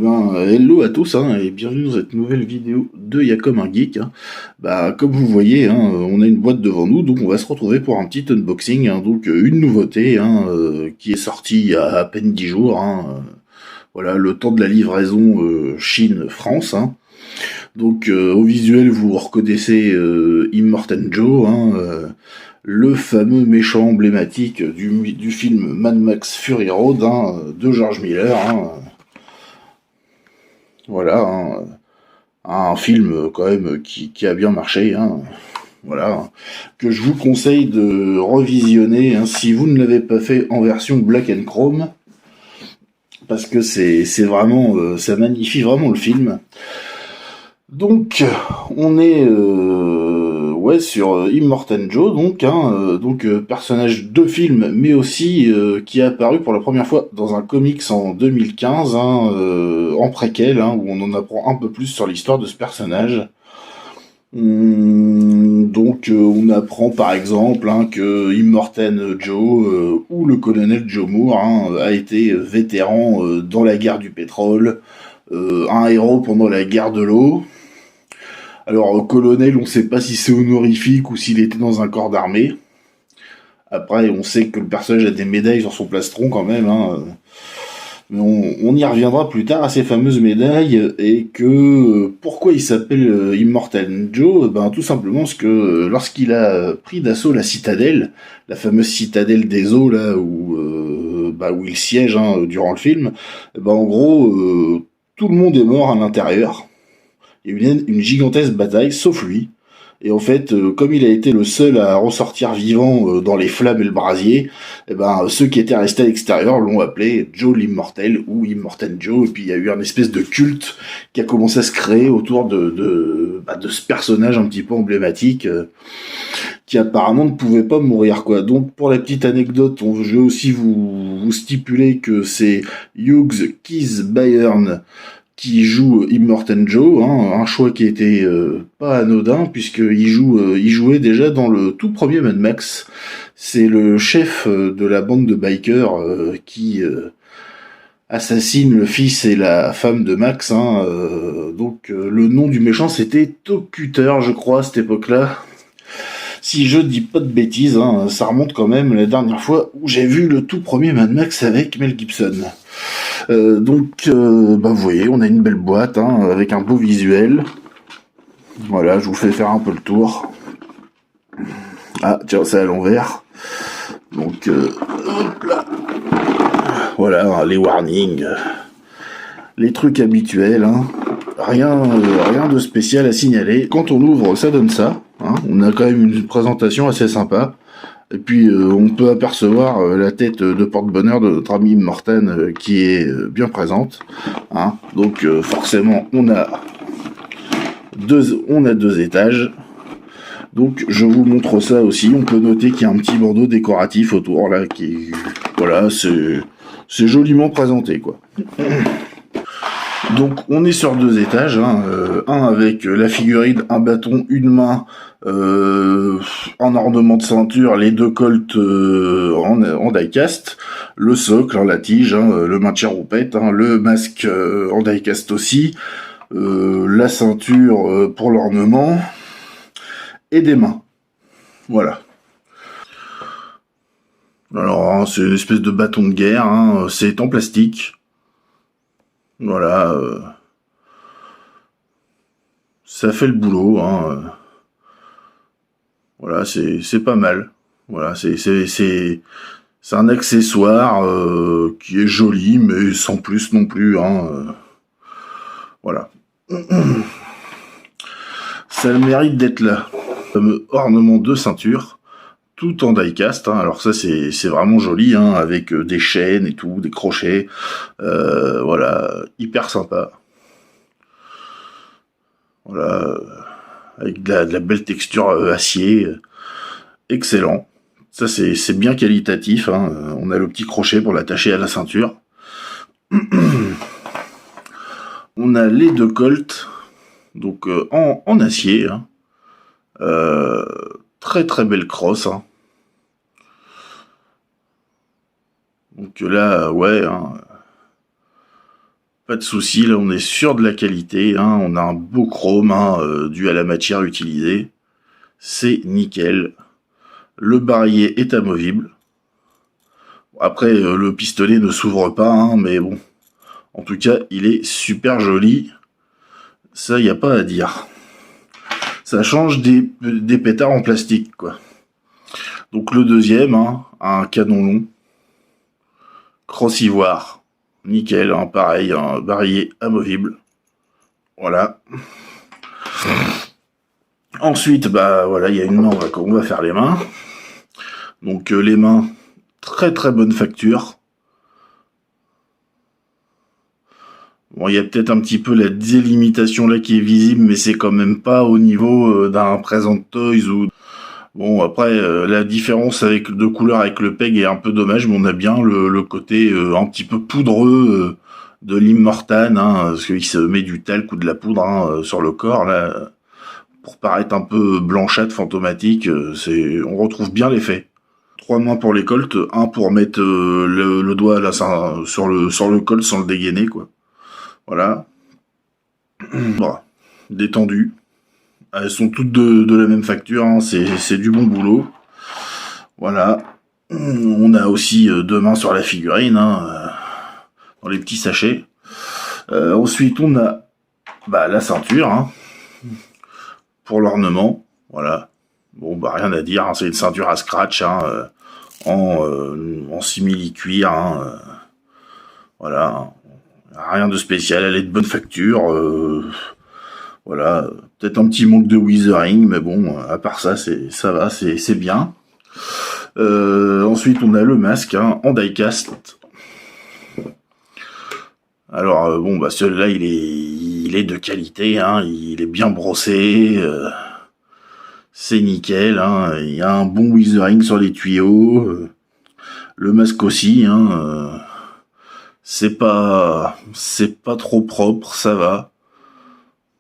Hello à tous et bienvenue dans cette nouvelle vidéo de Y'a comme un geek. Comme vous voyez, on a une boîte devant nous, donc on va se retrouver pour un petit unboxing. Une nouveauté qui est sortie il y a à peine 10 jours. Voilà, le temps de la livraison Chine-France. Au visuel, vous reconnaissez Immortan Joe, le fameux méchant emblématique du film Mad Max Fury Road de George Miller. Voilà, un film quand même qui a bien marché, voilà, que je vous conseille de revisionner si vous ne l'avez pas fait en version Black and Chrome, parce que c'est vraiment, ça magnifie vraiment le film. Donc, on est sur Immortan Joe, personnage de film, mais aussi qui est apparu pour la première fois dans un comics en 2015, en préquel, où on en apprend un peu plus sur l'histoire de ce personnage. On apprend par exemple que Immortan Joe ou le colonel Joe Moore a été vétéran dans la guerre du pétrole, un héros pendant la guerre de l'eau. Alors, colonel, on sait pas si c'est honorifique ou s'il était dans un corps d'armée. Après, on sait que le personnage a des médailles sur son plastron quand même. Mais on y reviendra plus tard à ces fameuses médailles et que pourquoi il s'appelle Immortan Joe. Tout simplement parce que lorsqu'il a pris d'assaut la citadelle, la fameuse citadelle des eaux là où il siège durant le film, en gros tout le monde est mort à l'intérieur. Il y a eu une gigantesque bataille, sauf lui. Et en fait, comme il a été le seul à ressortir vivant dans les flammes et le brasier, ceux qui étaient restés à l'extérieur l'ont appelé Joe l'Immortel ou Immortan Joe. Et puis il y a eu un espèce de culte qui a commencé à se créer autour de ce personnage un petit peu emblématique qui apparemment ne pouvait pas mourir, quoi. Donc pour la petite anecdote, je vais aussi vous stipuler que c'est Hughes Keith Byrne qui joue Immortan Joe, un choix qui était pas anodin puisqu'il jouait déjà dans le tout premier Mad Max. C'est le chef de la bande de bikers qui assassine le fils et la femme de Max. Le nom du méchant c'était Tocutter, je crois, à cette époque-là. Si je dis pas de bêtises, ça remonte quand même la dernière fois où j'ai vu le tout premier Mad Max avec Mel Gibson. Vous voyez, on a une belle boîte avec un beau visuel. Voilà, je vous fais faire un peu le tour. Ah, tiens, c'est à l'envers. Hop là. Voilà, les warnings, les trucs habituels. Rien de spécial à signaler. Quand on ouvre, ça donne ça. On a quand même une présentation assez sympa. Et puis on peut apercevoir la tête de porte-bonheur de notre ami Immortan qui est bien présente. Forcément on a deux étages. Donc je vous montre ça aussi. On peut noter qu'il y a un petit bandeau décoratif autour là qui, voilà, c'est joliment présenté, quoi. Donc on est sur deux étages, un avec la figurine, un bâton, une main, en ornement de ceinture, les deux colts en die-cast, le socle, la tige, le maintien roupette, le masque en die-cast aussi, la ceinture pour l'ornement, et des mains. Voilà. Alors, c'est une espèce de bâton de guerre, c'est en plastique. Voilà, ça fait le boulot, voilà, c'est pas mal. Voilà, c'est un accessoire qui est joli, mais sans plus non plus, voilà. Ça a le mérite d'être là. Fameux ornement de ceinture, tout en die-cast. Alors ça, c'est vraiment joli, avec des chaînes et tout, des crochets. Voilà, hyper sympa. Voilà, avec de la belle texture acier. Excellent. Ça, c'est bien qualitatif. On a le petit crochet pour l'attacher à la ceinture. On a les deux colts, donc en acier. Très très belle crosse. Donc là, ouais, pas de souci, là on est sûr de la qualité, hein, on a un beau chrome dû à la matière utilisée, c'est nickel. Le barillet est amovible. Après, le pistolet ne s'ouvre pas, hein, mais bon, en tout cas, il est super joli, ça y a pas à dire. Ça change des pétards en plastique, quoi. Donc le deuxième, hein, un canon long, cross ivoire, nickel, hein, pareil, un barillet amovible. Voilà. Ensuite, bah voilà, il y a une main, on va faire les mains. Donc les mains, très très bonne facture. Bon, il y a peut-être un petit peu la délimitation là qui est visible, mais c'est quand même pas au niveau d'un Present Toys ou... Bon, après, la différence de couleur avec le PEG est un peu dommage, mais on a bien le côté un petit peu poudreux de l'Immortan, hein, parce qu'il se met du talc ou de la poudre sur le corps, là, pour paraître un peu blanchâtre, fantomatique. On retrouve bien l'effet. 3 mains pour les colts, un pour mettre le doigt là, sur le colt sans le dégainer, quoi. Voilà. Voilà. Détendu. Elles sont toutes de la même facture, hein. C'est du bon boulot. Voilà. On a aussi 2 mains sur la figurine, hein, dans les petits sachets. Ensuite, on a la ceinture, hein, pour l'ornement. Voilà. Bon, rien à dire, hein, c'est une ceinture à scratch, hein, en simili-cuir. Hein, voilà. Rien de spécial, elle est de bonne facture. Voilà, peut-être un petit manque de weathering, mais bon, à part ça, ça va, c'est bien. Ensuite, on a le masque, hein, en die-cast. Alors, celui-là, il est de qualité, hein, il est bien brossé, c'est nickel, hein, il y a un bon weathering sur les tuyaux, le masque aussi, hein, c'est pas trop propre, ça va.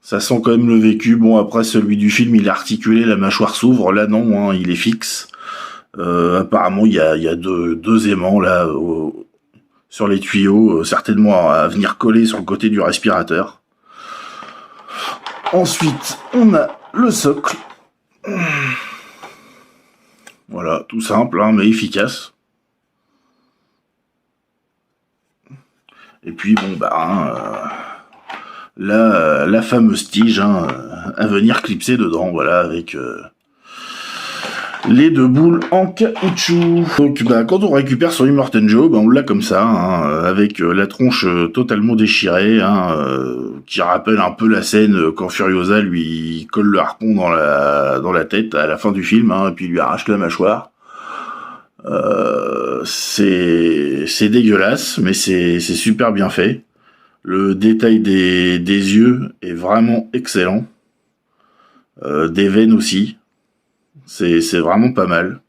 Ça sent quand même le vécu. Bon, après, celui du film, il est articulé, la mâchoire s'ouvre. Là, non, hein, il est fixe. Apparemment, il y a deux aimants, là, sur les tuyaux, certainement à venir coller sur le côté du respirateur. Ensuite, on a le socle. Voilà, tout simple, hein, mais efficace. Et puis, la fameuse tige, hein, à venir clipser dedans, voilà, avec les 2 boules en caoutchouc. Donc, quand on récupère son Immortan Joe, on l'a comme ça, hein, avec la tronche totalement déchirée, hein, qui rappelle un peu la scène quand Furiosa lui colle le harpon dans la tête à la fin du film, hein, et puis lui arrache la mâchoire. C'est dégueulasse, mais c'est super bien fait. Le détail des yeux est vraiment excellent. Des veines aussi. C'est vraiment pas mal.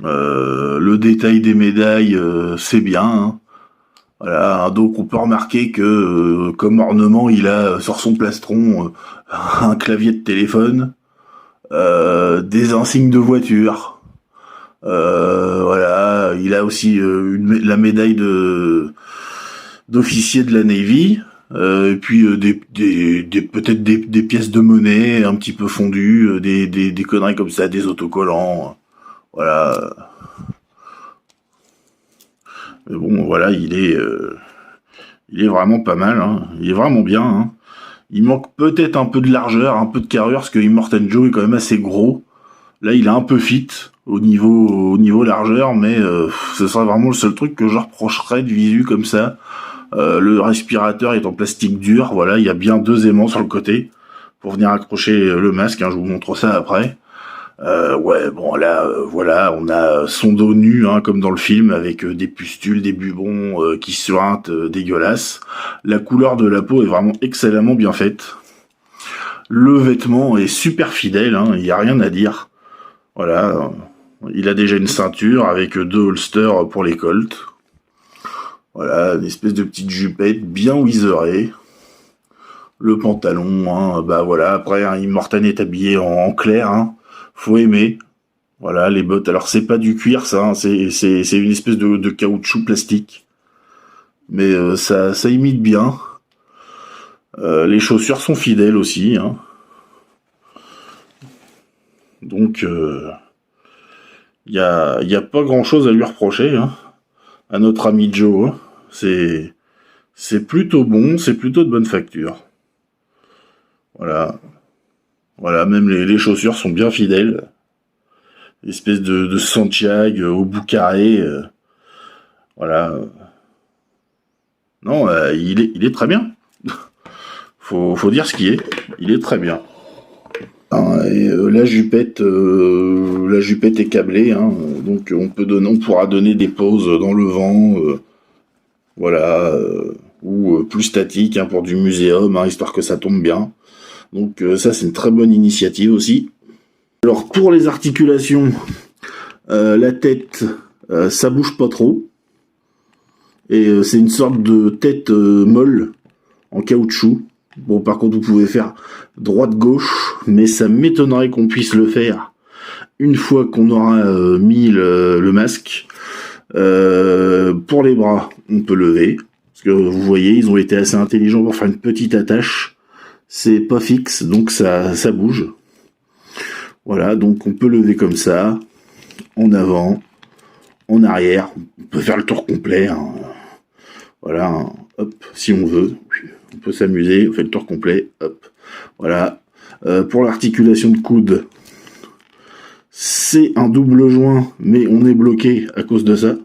Le détail des médailles, c'est bien. Hein. Voilà, donc on peut remarquer que comme ornement, il a sur son plastron un clavier de téléphone, des insignes de voiture. Voilà, il a aussi la médaille d'officier de la Navy, et puis peut-être des pièces de monnaie un petit peu fondues, des conneries comme ça, des autocollants, voilà. Mais bon, voilà, il est vraiment pas mal, hein. Il est vraiment bien, hein. Il manque peut-être un peu de largeur, un peu de carrure, parce que Immortan Joe est quand même assez gros. Là, il est un peu fit au niveau largeur, mais ce serait vraiment le seul truc que je reprocherais de visu comme ça. Le respirateur est en plastique dur, voilà, il y a bien 2 aimants sur le côté pour venir accrocher le masque, hein, je vous montre ça après. Voilà, on a son dos nu, hein, comme dans le film, avec des pustules, des bubons qui suintent, dégueulasses. La couleur de la peau est vraiment excellemment bien faite. Le vêtement est super fidèle, hein, il n'y a rien à dire. Voilà, il a déjà une ceinture avec 2 holsters pour les colts. Voilà, une espèce de petite jupette bien wizerée. Le pantalon, hein, voilà, après, hein, Immortan est habillé en clair, hein, faut aimer. Voilà, les bottes, alors c'est pas du cuir ça, hein, c'est une espèce de caoutchouc plastique. mais ça imite bien. Les chaussures sont fidèles aussi, hein. Donc y a pas grand chose à lui reprocher, hein, à notre ami Joe, hein. C'est plutôt bon, c'est plutôt de bonne facture. Voilà. Voilà, même les chaussures sont bien fidèles. Espèce de Santiago au bout carré. Voilà. Non, il est très bien. Faut dire ce qui est. Il est très bien. Hein, et la jupette est câblée, hein, donc on pourra donner des pauses dans le vent, voilà, ou plus statique, hein, pour du muséum, hein, histoire que ça tombe bien. Donc ça c'est une très bonne initiative aussi. Alors pour les articulations, la tête, ça bouge pas trop, et c'est une sorte de tête molle en caoutchouc. Bon, par contre, vous pouvez faire droite-gauche, mais ça m'étonnerait qu'on puisse le faire une fois qu'on aura mis le masque. Pour les bras, on peut lever, parce que vous voyez, ils ont été assez intelligents pour faire une petite attache. C'est pas fixe, donc ça bouge. Voilà, donc on peut lever comme ça, en avant, en arrière. On peut faire le tour complet, hein. Voilà, hein. Hop, si on veut. On peut s'amuser, on fait le tour complet, hop, voilà. Pour l'articulation de coude, c'est un double joint, mais on est bloqué à cause de ça.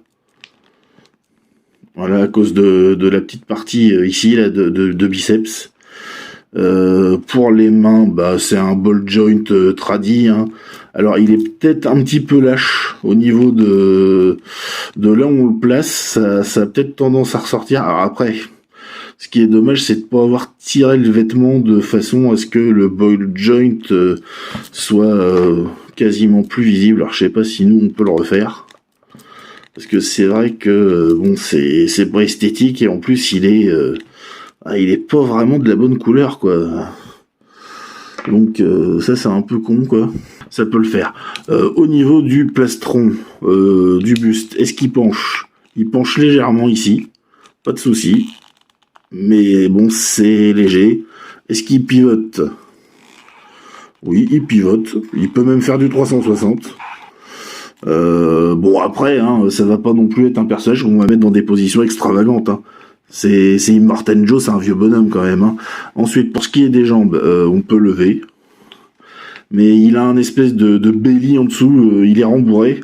Voilà, à cause de la petite partie ici, là, de biceps. Pour les mains, bah, c'est un ball joint tradi, hein. Alors, il est peut-être un petit peu lâche au niveau de là où on le place. Ça a peut-être tendance à ressortir. Alors après, ce qui est dommage, c'est de pas avoir tiré le vêtement de façon à ce que le ball joint soit quasiment plus visible. Alors je sais pas si nous on peut le refaire, parce que c'est vrai que bon, c'est pas esthétique, et en plus il est pas vraiment de la bonne couleur, quoi. Donc ça c'est un peu con, quoi. Ça peut le faire. Au niveau du plastron du buste, est-ce qu'il penche? Il penche légèrement ici, pas de souci. Mais bon, c'est léger. Est-ce qu'il pivote? Oui, il pivote. Il peut même faire du 360. Bon, après, hein, ça va pas non plus être un personnage qu'on va mettre dans des positions extravagantes, hein. C'est Immortan Joe, c'est un vieux bonhomme quand même, hein. Ensuite, pour ce qui est des jambes, on peut lever. Mais il a un espèce de belly en dessous, il est rembourré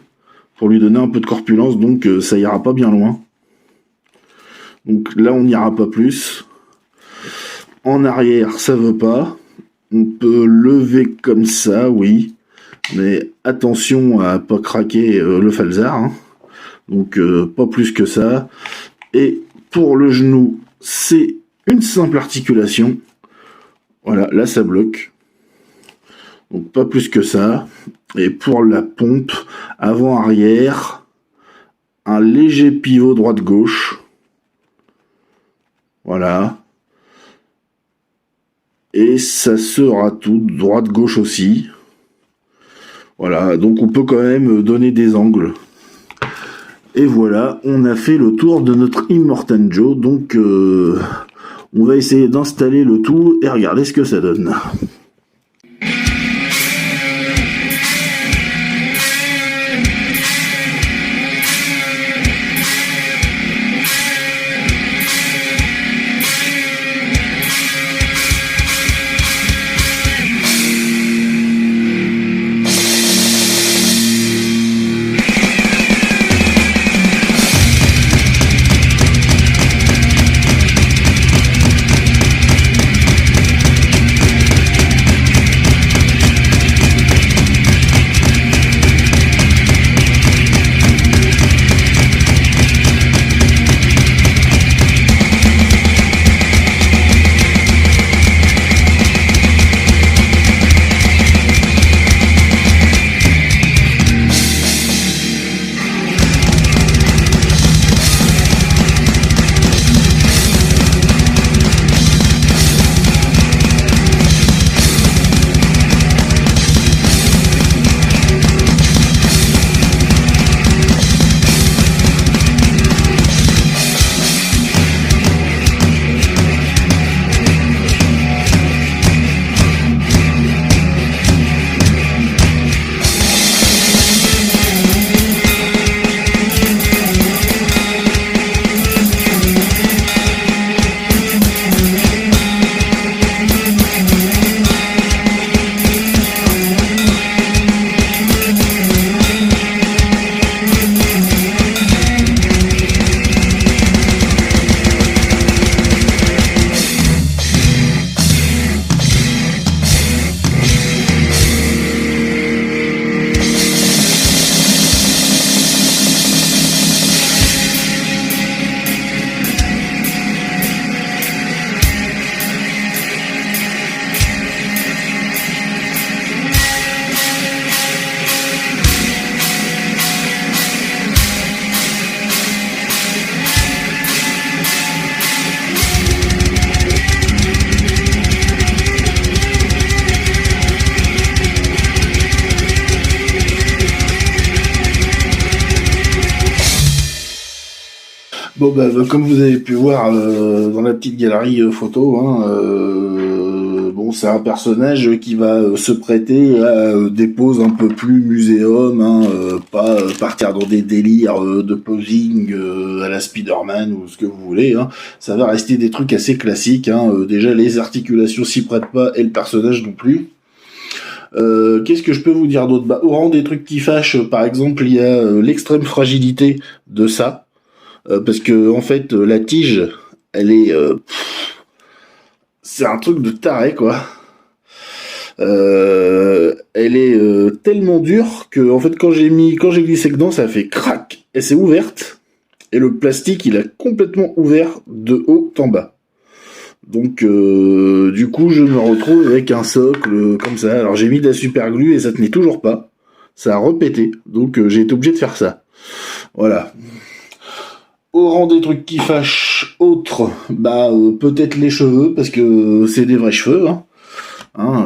pour lui donner un peu de corpulence, donc ça ira pas bien loin. Donc là, on n'ira pas plus. En arrière, ça veut pas. On peut lever comme ça, oui. Mais attention à pas craquer le falzar, hein. Donc pas plus que ça. Et pour le genou, c'est une simple articulation. Voilà, là ça bloque. Donc pas plus que ça. Et pour la pompe, avant-arrière, un léger pivot droite-gauche. Voilà. Et ça sera tout, droite-gauche aussi. Voilà, donc on peut quand même donner des angles. Et voilà, on a fait le tour de notre Immortan Joe. Donc on va essayer d'installer le tout et regarder ce que ça donne. Bon, bah, comme vous avez pu voir dans la petite galerie photo, hein, bon, c'est un personnage qui va se prêter à des poses un peu plus muséum, hein, pas partir dans des délires de posing à la Spider-Man ou ce que vous voulez. Hein. Ça va rester des trucs assez classiques. Hein. Déjà, les articulations s'y prêtent pas et le personnage non plus. Qu'est-ce que je peux vous dire d'autre? Bah, au rang des trucs qui fâchent, par exemple, il y a l'extrême fragilité de ça. Parce que en fait la tige elle est c'est un truc de taré quoi. Elle est tellement dure que en fait quand j'ai glissé dedans ça a fait crac, elle s'est ouverte et le plastique il a complètement ouvert de haut en bas. Donc du coup je me retrouve avec un socle comme ça. Alors j'ai mis de la super glue et ça tenait toujours pas, ça a repété, donc j'ai été obligé de faire ça. Voilà. Au rang des trucs qui fâchent, autres, bah peut-être les cheveux, parce que c'est des vrais cheveux. Hein.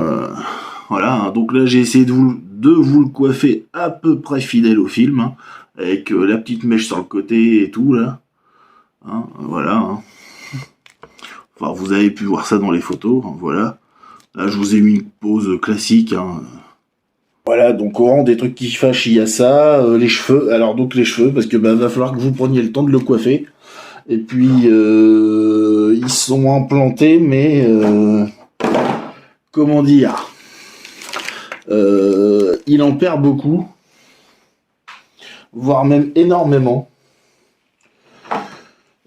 Voilà, donc là j'ai essayé de vous le coiffer à peu près fidèle au film, hein, avec la petite mèche sur le côté et tout, là. Voilà. Hein. Enfin, vous avez pu voir ça dans les photos, hein, voilà. Là je vous ai mis une pose classique, hein. Voilà, donc au rang des trucs qui fâchent, il y a ça, les cheveux. Alors donc les cheveux, parce que bah va falloir que vous preniez le temps de le coiffer. Et puis ils sont implantés, mais comment dire, il en perd beaucoup, voire même énormément.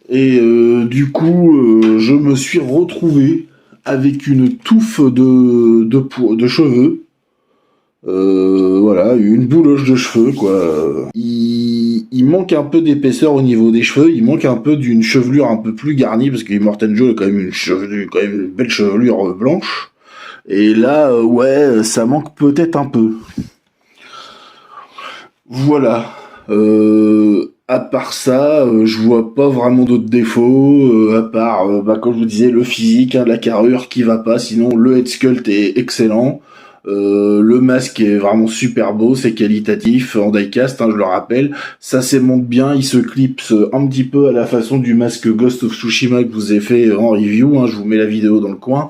Et du coup, je me suis retrouvé avec une touffe de cheveux. Voilà, une bouloche de cheveux quoi. Il manque un peu d'épaisseur au niveau des cheveux, il manque un peu d'une chevelure un peu plus garnie parce que Immortan Joe a quand même une belle chevelure blanche. Et là, ouais, ça manque peut-être un peu. Voilà. À part ça, je vois pas vraiment d'autres défauts, à part, bah, comme je vous disais, le physique, hein, la carrure qui va pas, sinon le head sculpt est excellent. Le masque est vraiment super beau, c'est qualitatif en diecast, hein, je le rappelle. Ça s'émonte bien, il se clipse un petit peu à la façon du masque Ghost of Tsushima que vous ai fait en review, hein, je vous mets la vidéo dans le coin.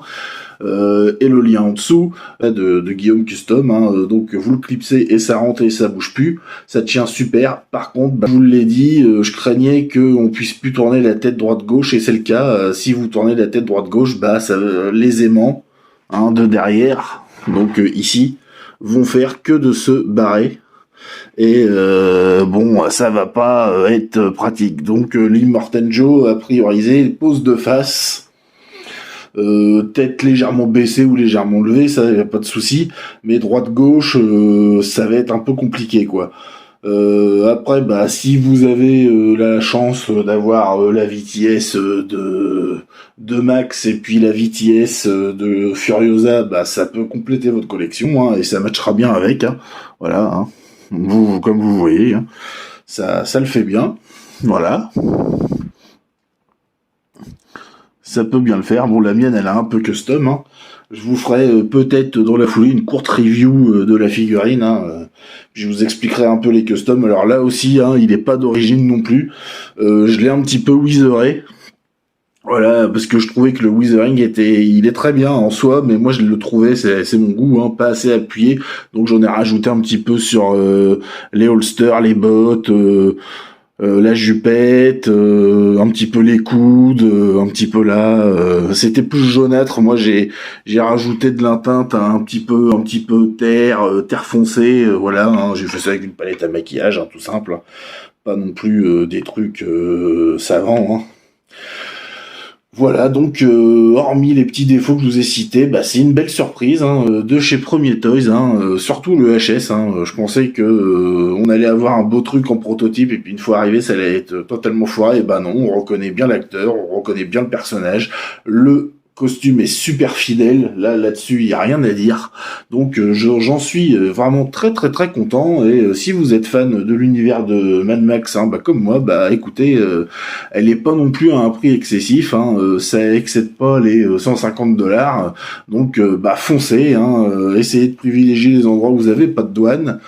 Et le lien en dessous de Guillaume Custom, hein, donc vous le clipsez et ça rentre et ça bouge plus, ça tient super. Par contre, bah, je vous l'ai dit, je craignais qu'on puisse plus tourner la tête droite-gauche et c'est le cas. Si vous tournez la tête droite-gauche, bah ça les aimants, hein, de derrière. Donc ici, vont faire que de se barrer. Et bon, ça va pas être pratique. Donc l'Immortan Joe a priorisé pose de face, tête légèrement baissée ou légèrement levée, ça y a pas de souci. Mais droite-gauche, ça va être un peu compliqué quoi. Après, bah, si vous avez la chance d'avoir la VTS de Max et puis la VTS de Furiosa, bah, ça peut compléter votre collection, hein, et ça matchera bien avec. Hein. Voilà, hein. Vous, comme vous voyez, hein. Ça le fait bien. Voilà. Ça peut bien le faire. Bon, la mienne, elle a un peu custom. Hein. Je vous ferai peut-être dans la foulée une courte review de la figurine. Hein. Je vous expliquerai un peu les customs. Alors là aussi, hein, il n'est pas d'origine non plus. Je l'ai un petit peu wizeré. Voilà, parce que je trouvais que le wizering il est très bien en soi, mais moi je le trouvais, c'est mon goût, hein, pas assez appuyé. Donc j'en ai rajouté un petit peu sur les holsters, les bottes. La jupette, un petit peu les coudes, un petit peu là, c'était plus jaunâtre. Moi j'ai rajouté de l'intinte, un petit peu terre foncée, voilà. Hein, j'ai fait ça avec une palette à maquillage, hein, tout simple. Pas non plus des trucs savants. Hein. Voilà, donc hormis les petits défauts que je vous ai cités, bah, c'est une belle surprise hein, de chez Premier Toys, hein, surtout le HS. Hein, je pensais que on allait avoir un beau truc en prototype et puis une fois arrivé, ça allait être totalement foiré. Et ben non, on reconnaît bien l'acteur, on reconnaît bien le personnage, le costume est super fidèle, là-dessus il y a rien à dire. Donc j'en suis vraiment très très très content et si vous êtes fan de l'univers de Mad Max, hein, bah comme moi, bah écoutez, elle est pas non plus à un prix excessif, hein, ça excède pas les 150$, donc bah foncez, hein, essayez de privilégier les endroits où vous avez pas de douane.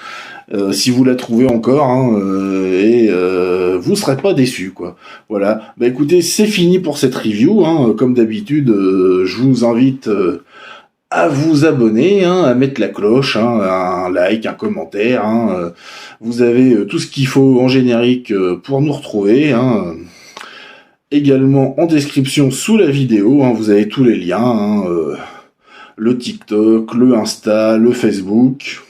si vous la trouvez encore, hein, et vous serez pas déçus, quoi. Voilà. Bah écoutez, c'est fini pour cette review, hein. Comme d'habitude, je vous invite à vous abonner, hein, à mettre la cloche, hein, un like, un commentaire. Hein, vous avez tout ce qu'il faut en générique pour nous retrouver. Hein. Également en description sous la vidéo, hein, vous avez tous les liens, hein, le TikTok, le Insta, le Facebook.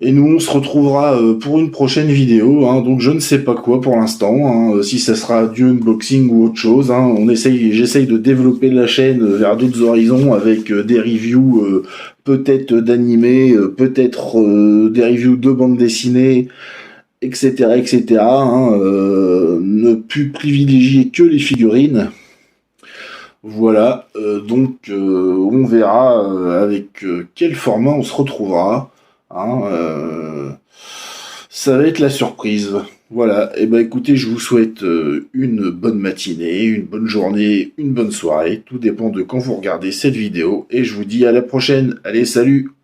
Et nous, on se retrouvera pour une prochaine vidéo, hein, donc je ne sais pas quoi pour l'instant, hein, si ça sera du unboxing ou autre chose. Hein, j'essaye de développer la chaîne vers d'autres horizons avec des reviews peut-être d'animés, peut-être des reviews de bandes dessinées, etc., etc. Hein, ne plus privilégier que les figurines. Voilà, donc on verra avec quel format on se retrouvera. Hein, ça va être la surprise. Voilà, et ben écoutez, je vous souhaite une bonne matinée, une bonne journée, une bonne soirée. Tout dépend de quand vous regardez cette vidéo. Et je vous dis à la prochaine. Allez, salut!